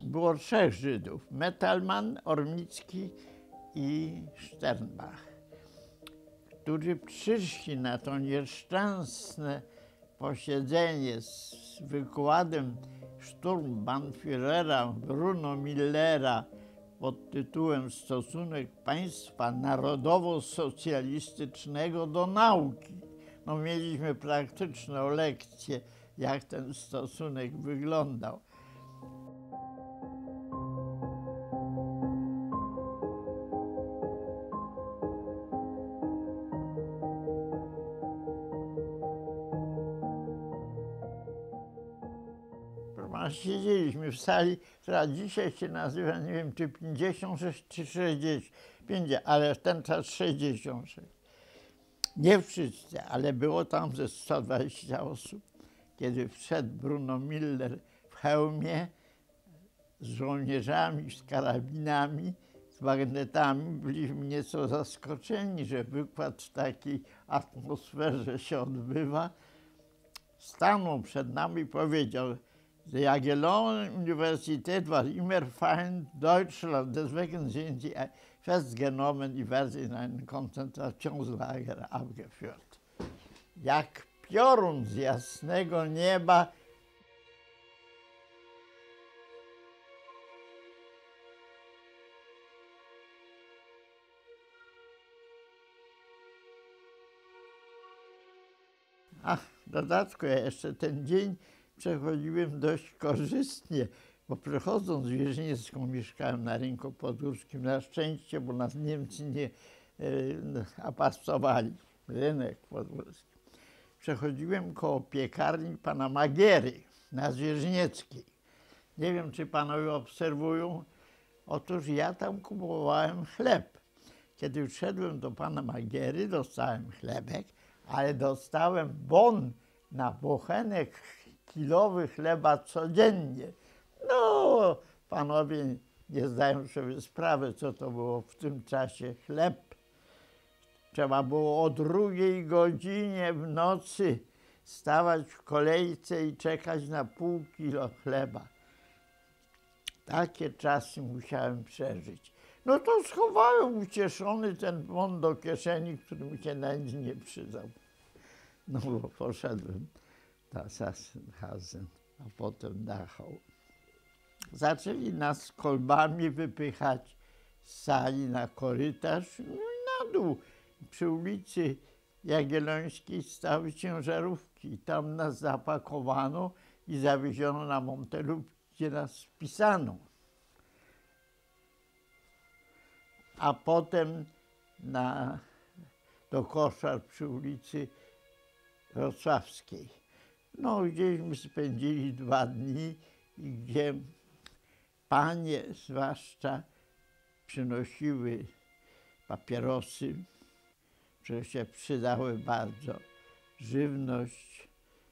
było 3 Żydów: Metelman, Ormicki i Sternbach, którzy przyszli na to nieszczęsne posiedzenie z wykładem Sturmbannführera Bruno Millera pod tytułem Stosunek państwa narodowo-socjalistycznego do nauki. No, mieliśmy praktyczną lekcję, jak ten stosunek wyglądał. Siedzieliśmy w sali, która dzisiaj się nazywa, nie wiem, czy 56 czy 60, ale w ten czas 66. Nie wszyscy, ale było tam ze 120 osób. Kiedy wszedł Bruno Miller w hełmie, z żołnierzami, z karabinami, z bagnetami, byliśmy nieco zaskoczeni, że wykład w takiej atmosferze się odbywa. Stanął przed nami i powiedział: Die Jagiellon-Universität war immer Feind Deutschland, deswegen sind sie festgenommen und werden in ein Konzentrationslager abgeführt. Jak piorun z jasnego nieba w dodatku ja jeszcze ten dzień przechodziłem dość korzystnie, bo przechodząc Wierzchniecką mieszkałem na Rynku Podgórskim, na szczęście, bo nas Niemcy nie apastowali, Rynek Podgórski. Przechodziłem koło piekarni pana Magiery na Zwierzchnieckiej. Nie wiem, czy panowie obserwują. Otóż ja tam kupowałem chleb. Kiedy wszedłem do pana Magiery, dostałem chlebek, ale dostałem bon na bochenek kilowy chleba codziennie. No, panowie nie zdają sobie sprawy, co to było w tym czasie chleb. Trzeba było o 2:00 w nocy stawać w kolejce i czekać na pół kilo chleba. Takie czasy musiałem przeżyć. No to schowałem ucieszony ten bon do kieszeni, który mi się na nic nie przydał. No bo poszedłem na Sachsenhausen, a potem Dachau. Zaczęli nas kolbami wypychać z sali na korytarz, no i na dół. Przy ulicy Jagiellońskiej stały ciężarówki. Tam nas zapakowano i zawieziono na Montelub, gdzie nas spisano. A potem do koszar przy ulicy Wrocławskiej. No, gdzieśmy spędzili 2 dni i gdzie panie zwłaszcza przynosiły papierosy, które się przydały bardzo, żywność,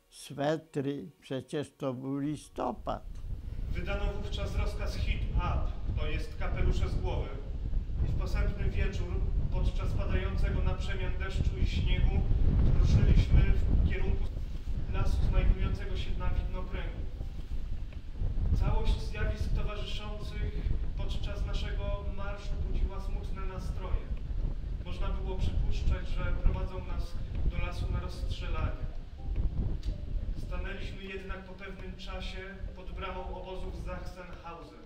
swetry, przecież to był listopad. Wydano wówczas rozkaz hit up, to jest kapelusze z głowy. I w posępny wieczór, podczas padającego na przemian deszczu i śniegu, ruszyliśmy w kierunku lasu znajdującego się na widnokręgu. Całość zjawisk towarzyszących podczas naszego marszu budziła smutne nastroje. Można było przypuszczać, że prowadzą nas do lasu na rozstrzelanie. Stanęliśmy jednak po pewnym czasie pod bramą obozu w Sachsenhausen.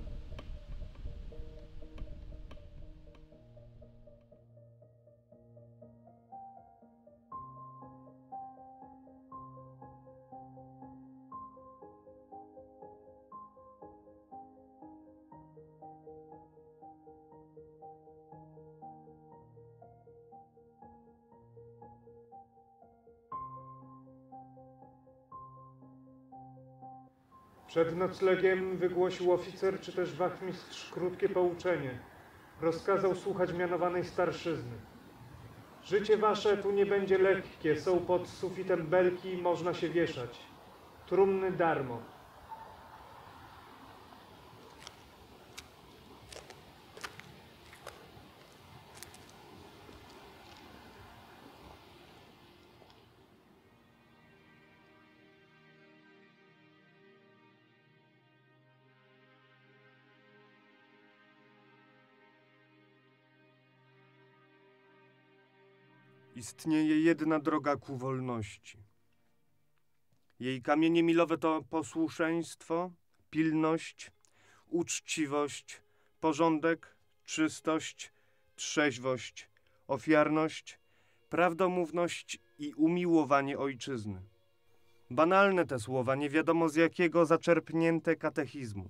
Przed noclegiem wygłosił oficer czy też wachmistrz krótkie pouczenie. Rozkazał słuchać mianowanej starszyzny. Życie wasze tu nie będzie lekkie, są pod sufitem belki, można się wieszać. Trumny darmo. Istnieje jedna droga ku wolności. Jej kamienie milowe to posłuszeństwo, pilność, uczciwość, porządek, czystość, trzeźwość, ofiarność, prawdomówność i umiłowanie ojczyzny. Banalne te słowa, nie wiadomo z jakiego zaczerpnięte katechizmu.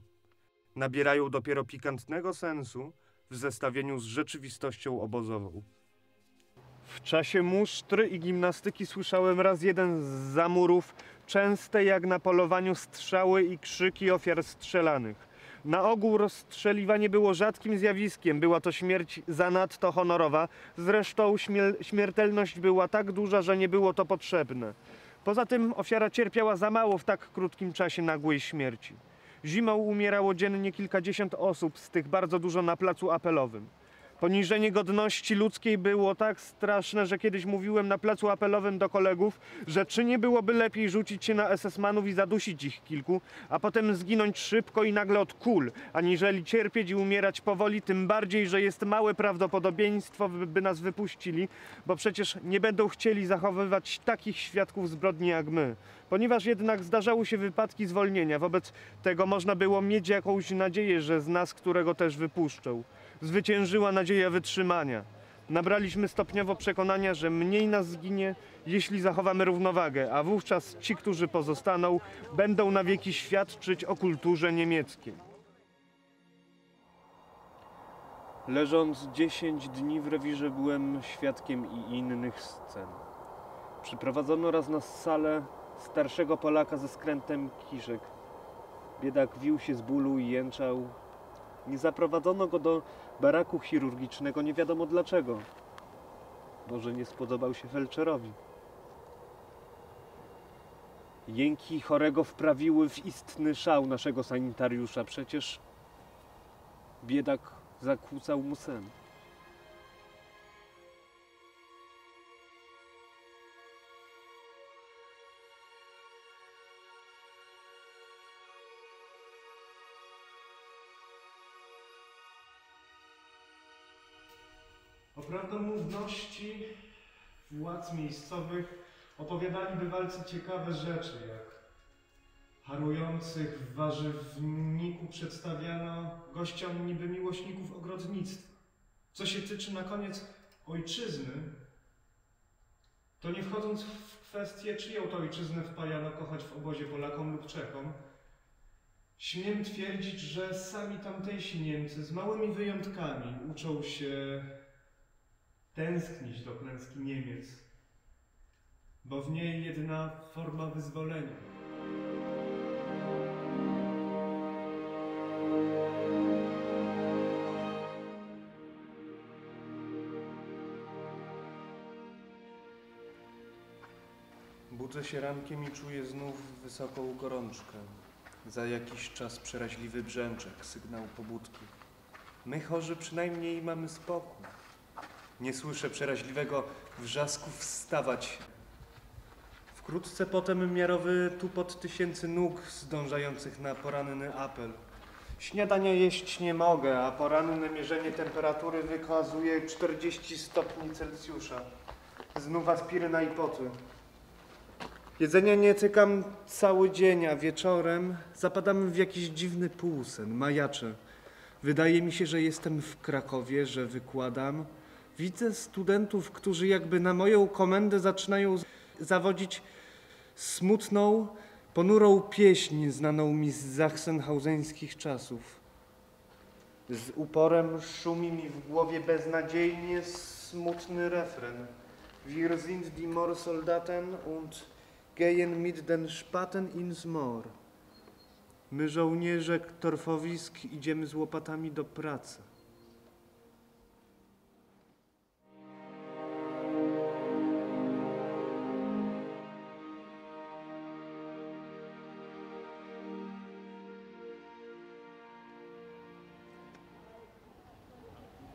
Nabierają dopiero pikantnego sensu w zestawieniu z rzeczywistością obozową. W czasie musztry i gimnastyki słyszałem raz jeden z zamurów, częste jak na polowaniu strzały i krzyki ofiar strzelanych. Na ogół rozstrzeliwanie było rzadkim zjawiskiem, była to śmierć zanadto honorowa, zresztą śmiertelność była tak duża, że nie było to potrzebne. Poza tym ofiara cierpiała za mało w tak krótkim czasie nagłej śmierci. Zimą umierało dziennie kilkadziesiąt osób, z tych bardzo dużo na placu apelowym. Poniżenie godności ludzkiej było tak straszne, że kiedyś mówiłem na placu apelowym do kolegów, że czy nie byłoby lepiej rzucić się na SS-manów i zadusić ich kilku, a potem zginąć szybko i nagle od kul, aniżeli cierpieć i umierać powoli, tym bardziej, że jest małe prawdopodobieństwo, by nas wypuścili, bo przecież nie będą chcieli zachowywać takich świadków zbrodni jak my. Ponieważ jednak zdarzały się wypadki zwolnienia, wobec tego można było mieć jakąś nadzieję, że z nas, którego też wypuszczą. Zwyciężyła nadzieja wytrzymania. Nabraliśmy stopniowo przekonania, że mniej nas zginie, jeśli zachowamy równowagę, a wówczas ci, którzy pozostaną, będą na wieki świadczyć o kulturze niemieckiej. Leżąc 10 dni w rewirze, byłem świadkiem i innych scen. Przyprowadzono raz na salę starszego Polaka ze skrętem kiszek. Biedak wił się z bólu i jęczał. Nie zaprowadzono go do baraku chirurgicznego, nie wiadomo dlaczego. Może nie spodobał się felczerowi. Jęki chorego wprawiły w istny szał naszego sanitariusza. Przecież biedak zakłócał mu sen. O prawdomówności władz miejscowych opowiadali bywalcy ciekawe rzeczy, jak harujących w warzywniku przedstawiano gościom niby miłośników ogrodnictwa. Co się tyczy na koniec ojczyzny, to nie wchodząc w kwestię, czyją to ojczyznę wpajano kochać w obozie Polakom lub Czechom, śmiem twierdzić, że sami tamtejsi Niemcy z małymi wyjątkami uczą się tęsknić do klęski Niemiec, bo w niej jedna forma wyzwolenia. Budzę się rankiem i czuję znów wysoką gorączkę. Za jakiś czas przeraźliwy brzęczek, sygnał pobudki. My chorzy przynajmniej mamy spokój. Nie słyszę przeraźliwego wrzasku wstawać. Wkrótce potem miarowy tupot tysięcy nóg zdążających na poranny apel. Śniadania jeść nie mogę, a poranne mierzenie temperatury wykazuje 40 stopni Celsjusza. Znów aspiryna i poty. Jedzenia nie cykam cały dzień, a wieczorem zapadam w jakiś dziwny półsen, majaczę. Wydaje mi się, że jestem w Krakowie, że wykładam. Widzę studentów, którzy jakby na moją komendę zaczynają zawodzić smutną, ponurą pieśń znaną mi z sachsenhauseńskich czasów. Z uporem szumi mi w głowie beznadziejnie smutny refren. Wir sind die Moorsoldaten und gehen mit den Spaten ins Moor. My żołnierze torfowisk idziemy z łopatami do pracy.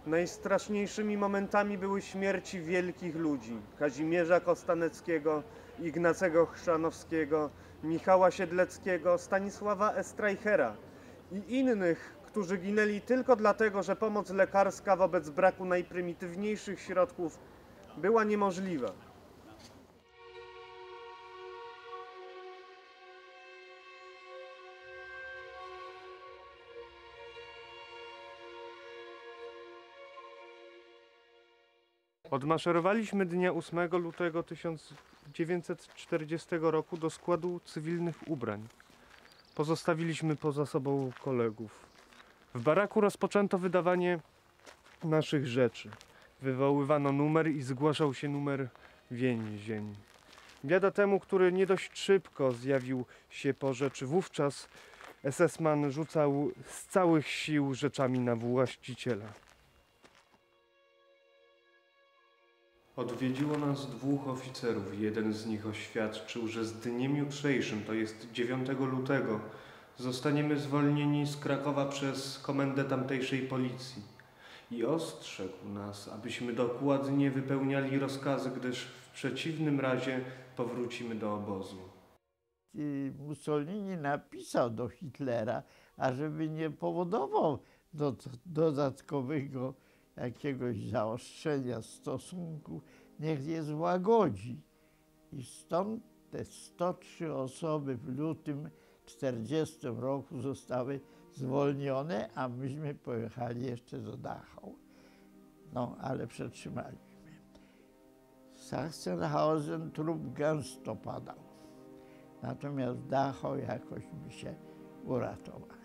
Najstraszniejszymi momentami były śmierci wielkich ludzi. Kazimierza Kostaneckiego, Ignacego Chrzanowskiego, Michała Siedleckiego, Stanisława Estreichera i innych, którzy ginęli tylko dlatego, że pomoc lekarska wobec braku najprymitywniejszych środków była niemożliwa. Odmaszerowaliśmy dnia 8 lutego 1940 roku do składu cywilnych ubrań. Pozostawiliśmy poza sobą kolegów. W baraku rozpoczęto wydawanie naszych rzeczy. Wywoływano numer i zgłaszał się numer więzień. Biada temu, który nie dość szybko zjawił się po rzeczy. Wówczas SS-man rzucał z całych sił rzeczami na właściciela. Odwiedziło nas 2 oficerów. Jeden z nich oświadczył, że z dniem jutrzejszym, to jest 9 lutego, zostaniemy zwolnieni z Krakowa przez komendę tamtejszej policji. I ostrzegł nas, abyśmy dokładnie wypełniali rozkazy, gdyż w przeciwnym razie powrócimy do obozu. I Mussolini napisał do Hitlera, ażeby nie powodował dodatkowego jakiegoś zaostrzenia stosunków, niech je złagodzi. I stąd te 103 osoby w lutym 1940 roku zostały zwolnione, a myśmy pojechali jeszcze do Dachau. No, ale przetrzymaliśmy. Sachsenhausen trup gęsto padał. Natomiast Dachau jakoś by się uratował.